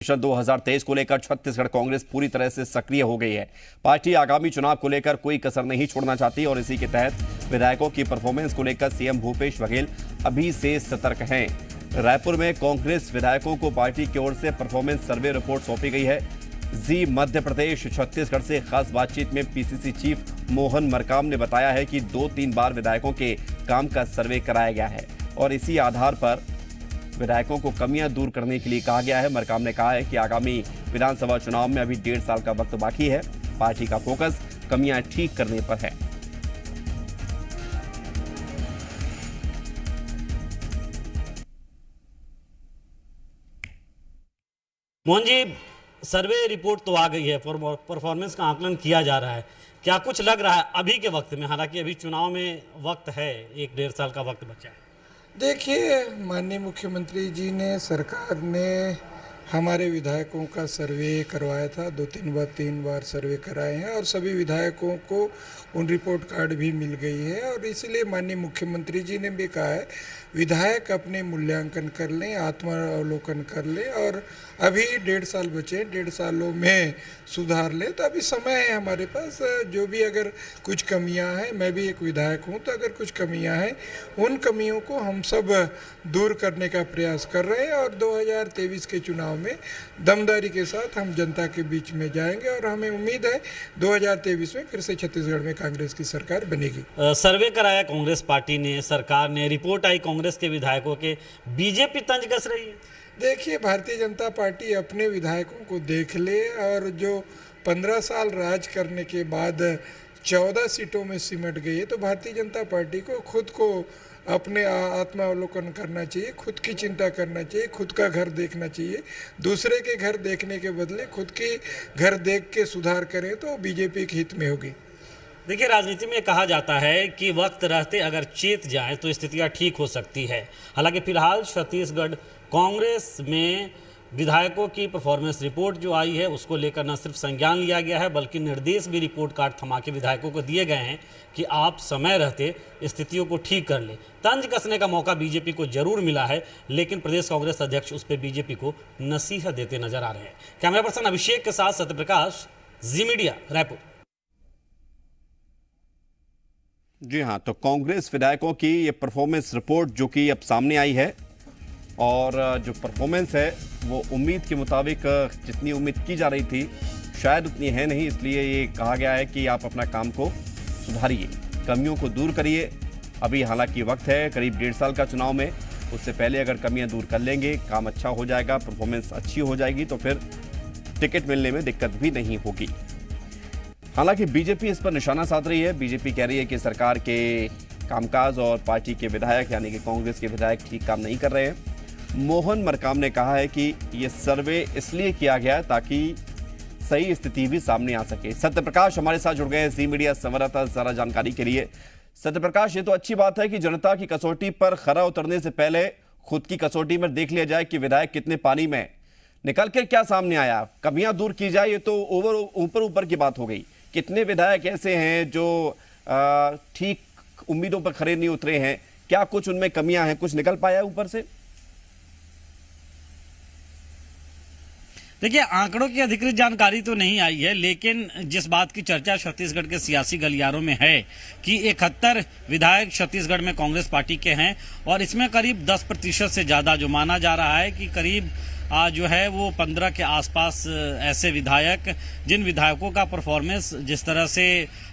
अधिवेशन 2023 को लेकर छत्तीसगढ़ कांग्रेस पूरी तरह से सक्रिय हो गई है। पार्टी आगामी चुनाव को लेकर कोई कसर नहीं छोड़ना चाहती और इसी के तहत विधायकों की परफॉर्मेंस को लेकर सीएम भूपेश बघेल अभी से सतर्क हैं। रायपुर में कांग्रेस विधायकों को पार्टी की ओर से परफॉर्मेंस सर्वे रिपोर्ट सौंपी गई है। जी मध्य प्रदेश छत्तीसगढ़ से खास बातचीत में पीसीसी चीफ मोहन मरकाम ने बताया है कि 2-3 बार विधायकों के काम का सर्वे कराया गया है और इसी आधार पर विधायकों को कमियां दूर करने के लिए कहा गया है। मरकाम ने कहा है कि आगामी विधानसभा चुनाव में अभी 1.5 साल का वक्त बाकी है। पार्टी का फोकस कमियां ठीक करने पर है। मोहन जी, सर्वे रिपोर्ट तो आ गई है, परफॉर्मेंस का आकलन किया जा रहा है। क्या कुछ लग रहा है अभी के वक्त में, हालांकि अभी चुनाव में वक्त है, 1-1.5 साल का वक्त बचा है? देखिए, माननीय मुख्यमंत्री जी ने, सरकार ने हमारे विधायकों का सर्वे करवाया था। 2-3 बार सर्वे कराए हैं और सभी विधायकों को उन रिपोर्ट कार्ड भी मिल गई है और इसलिए माननीय मुख्यमंत्री जी ने भी कहा है विधायक अपने मूल्यांकन कर लें, आत्मावलोकन कर लें और अभी 1.5 साल बचे, 1.5 सालों में सुधार लें। तो अभी समय है हमारे पास। जो भी अगर कुछ कमियां हैं, मैं भी एक विधायक हूं, तो अगर कुछ कमियां हैं उन कमियों को हम सब दूर करने का प्रयास कर रहे हैं और 2023 के चुनाव में दमदारी के साथ हम जनता के बीच में जाएंगे और हमें उम्मीद है 2023 में फिर से छत्तीसगढ़ में कांग्रेस की सरकार बनेगी। सर्वे कराया कांग्रेस पार्टी ने, सरकार ने, रिपोर्ट आई कांग्रेस के विधायकों के, बीजेपी तंज कस रही है। देखिए, भारतीय जनता पार्टी अपने विधायकों को देख ले और जो 15 साल राज करने के बाद 14 सीटों में सिमट गई है, तो भारतीय जनता पार्टी को खुद को अपने आत्मावलोकन करना चाहिए, खुद की चिंता करना चाहिए, खुद का घर देखना चाहिए। दूसरे के घर देखने के बदले खुद के घर देख के सुधार करें तो बीजेपी के हित में होगी। देखिए, राजनीति में कहा जाता है कि वक्त रहते अगर चेत जाए तो स्थितियां ठीक हो सकती है। हालांकि फिलहाल छत्तीसगढ़ कांग्रेस में विधायकों की परफॉर्मेंस रिपोर्ट जो आई है उसको लेकर न सिर्फ संज्ञान लिया गया है बल्कि निर्देश भी रिपोर्ट कार्ड थमा के विधायकों को दिए गए हैं कि आप समय रहते स्थितियों को ठीक कर लें। तंज कसने का मौका बीजेपी को जरूर मिला है, लेकिन प्रदेश कांग्रेस अध्यक्ष उस पर बीजेपी को नसीहत देते नजर आ रहे हैं। कैमरा पर्सन अभिषेक के साथ सत्यप्रकाश, जी मीडिया, रायपुर। जी हाँ, तो कांग्रेस विधायकों की ये परफॉर्मेंस रिपोर्ट जो कि अब सामने आई है और जो परफॉर्मेंस है वो उम्मीद के मुताबिक जितनी उम्मीद की जा रही थी शायद उतनी है नहीं, इसलिए ये कहा गया है कि आप अपना काम को सुधारिए, कमियों को दूर करिए। अभी हालांकि वक्त है करीब 1.5 साल का चुनाव में, उससे पहले अगर कमियां दूर कर लेंगे, काम अच्छा हो जाएगा, परफॉर्मेंस अच्छी हो जाएगी तो फिर टिकट मिलने में दिक्कत भी नहीं होगी। हालांकि बीजेपी इस पर निशाना साध रही है। बीजेपी कह रही है कि सरकार के कामकाज और पार्टी के विधायक यानी कि कांग्रेस के विधायक ठीक काम नहीं कर रहे हैं। मोहन मरकाम ने कहा है कि यह सर्वे इसलिए किया गया है ताकि सही स्थिति भी सामने आ सके। सत्यप्रकाश हमारे साथ जुड़ गए हैं जी मीडिया संवाददाता, सारा जानकारी के लिए। सत्यप्रकाश, ये तो अच्छी बात है कि जनता की कसौटी पर खरा उतरने से पहले खुद की कसौटी में देख लिया जाए कि विधायक कितने पानी में, निकल के क्या सामने आया, कमियां दूर की जाए। ये तो ऊपर की बात हो गई। कितने विधायक ऐसे हैं जो ठीक उम्मीदों पर खरे नहीं उतरे हैं? क्या कुछ उनमें कमियां हैं, कुछ निकल पाया ऊपर से? देखिए, आंकड़ों की अधिकृत जानकारी तो नहीं आई है, लेकिन जिस बात की चर्चा छत्तीसगढ़ के सियासी गलियारों में है कि 71 विधायक छत्तीसगढ़ में कांग्रेस पार्टी के हैं और इसमें करीब 10% से ज्यादा जो माना जा रहा है कि करीब जो है वो 15 के आसपास ऐसे विधायक, जिन विधायकों का परफॉर्मेंस जिस तरह से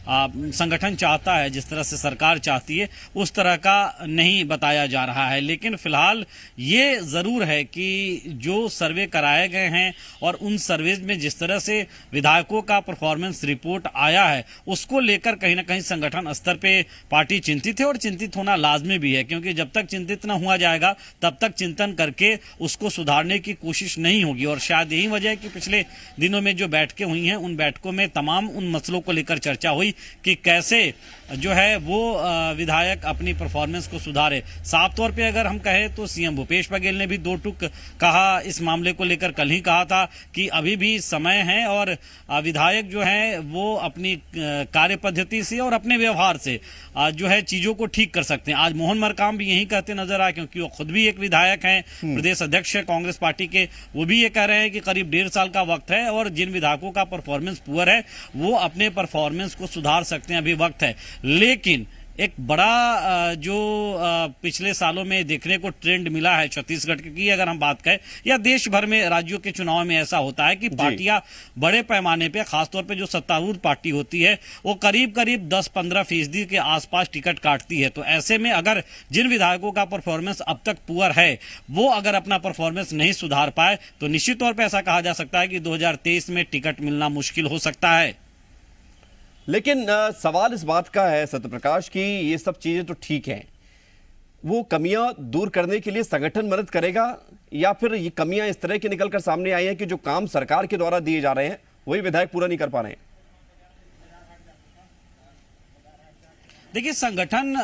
संगठन चाहता है, जिस तरह से सरकार चाहती है, उस तरह का नहीं बताया जा रहा है। लेकिन फिलहाल ये जरूर है कि जो सर्वे कराए गए हैं और उन सर्वे में जिस तरह से विधायकों का परफॉर्मेंस रिपोर्ट आया है उसको लेकर कहीं ना कहीं संगठन स्तर पे पार्टी चिंतित है और चिंतित होना लाजमी भी है, क्योंकि जब तक चिंतित न हुआ जाएगा तब तक चिंतन करके उसको सुधारने की कोशिश नहीं होगी। और शायद यही वजह है कि पिछले दिनों में जो बैठकें हुई हैं उन बैठकों में तमाम उन मसलों को लेकर चर्चा हुई कि कैसे जो है वो विधायक अपनी परफॉर्मेंस को सुधारे। साफ तौर पे अगर हम कहें तो सीएम भूपेश बघेल ने भी 2 टूक कहा इस मामले को लेकर, कल ही कहा था कि अभी भी समय है और विधायक जो है वो अपनी कार्य पद्धति से और अपने व्यवहार से जो है चीजों को ठीक कर सकते हैं। आज मोहन मरकाम भी यही कहते नजर आए, क्योंकि वो खुद भी एक विधायक हैं, प्रदेश अध्यक्ष है कांग्रेस पार्टी के। के, वो भी ये कह रहे हैं कि करीब 1.5 साल का वक्त है और जिन विधायकों का परफॉर्मेंस पुअर है वो अपने परफॉर्मेंस को सुधार सकते हैं, अभी वक्त है। लेकिन एक बड़ा जो पिछले सालों में देखने को ट्रेंड मिला है छत्तीसगढ़ की अगर हम बात करें, या देश भर में राज्यों के चुनाव में ऐसा होता है कि पार्टियां बड़े पैमाने पे, खासतौर पे जो सत्तारूढ़ पार्टी होती है वो करीब करीब 10-15% के आसपास टिकट काटती है। तो ऐसे में अगर जिन विधायकों का परफॉर्मेंस अब तक पुअर है वो अगर अपना परफॉर्मेंस नहीं सुधार पाए तो निश्चित तौर पर ऐसा कहा जा सकता है कि 2023 में टिकट मिलना मुश्किल हो सकता है। लेकिन सवाल इस बात का है सत्यप्रकाश कि ये सब चीजें तो ठीक हैं, वो कमियां दूर करने के लिए संगठन मदद करेगा या फिर ये कमियां इस तरह की निकलकर सामने आई हैं कि जो काम सरकार के द्वारा दिए जा रहे हैं वही विधायक पूरा नहीं कर पा रहे हैं? देखिए, संगठन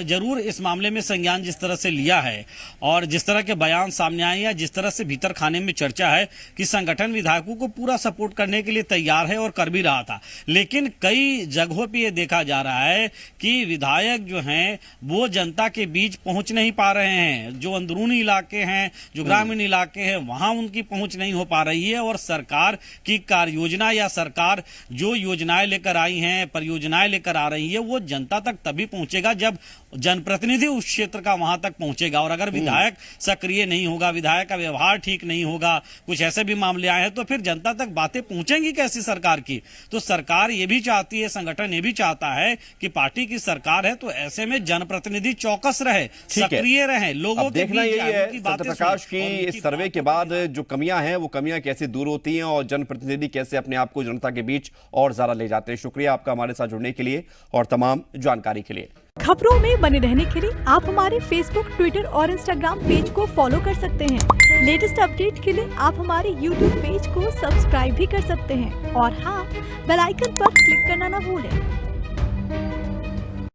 जरूर इस मामले में संज्ञान जिस तरह से लिया है और जिस तरह के बयान सामने आए हैं, जिस तरह से भीतर खाने में चर्चा है कि संगठन विधायकों को पूरा सपोर्ट करने के लिए तैयार है और कर भी रहा था। लेकिन कई जगहों पे ये देखा जा रहा है कि विधायक जो हैं वो जनता के बीच पहुंच नहीं पा रहे हैं। जो अंदरूनी इलाके हैं, जो ग्रामीण इलाके हैं, वहां उनकी पहुंच नहीं हो पा रही है और सरकार की कार्य योजना या सरकार जो योजनाएं लेकर आई हैं, परियोजनाएं लेकर आ रही है, वो जनता तक तभी पहुंचेगा जब जनप्रतिनिधि उस क्षेत्र का वहां तक पहुंचेगा। और अगर विधायक सक्रिय नहीं होगा, विधायक का व्यवहार ठीक नहीं होगा, कुछ ऐसे भी मामले आए हैं, तो फिर जनता तक बातें पहुंचेंगी कैसी सरकार की? तो सरकार ये भी चाहती है, संगठन ये भी चाहता है कि पार्टी की सरकार है तो ऐसे में जनप्रतिनिधि चौकस रहे, सक्रिय रहे, लोगों के देखना यही है सत्यप्रकाश की इस सर्वे के बाद जो कमियां हैं वो कमियां कैसे दूर होती हैं और जनप्रतिनिधि कैसे अपने आप को जनता के बीच और ज्यादा ले जाते हैं। शुक्रिया आपका हमारे साथ जुड़ने के लिए और तमाम जानकारी के लिए। खबरों में बने रहने के लिए आप हमारे फेसबुक, ट्विटर और इंस्टाग्राम पेज को फॉलो कर सकते हैं। लेटेस्ट अपडेट के लिए आप हमारे यूट्यूब पेज को सब्सक्राइब भी कर सकते हैं और हाँ, बेल आइकन पर क्लिक करना ना भूलें।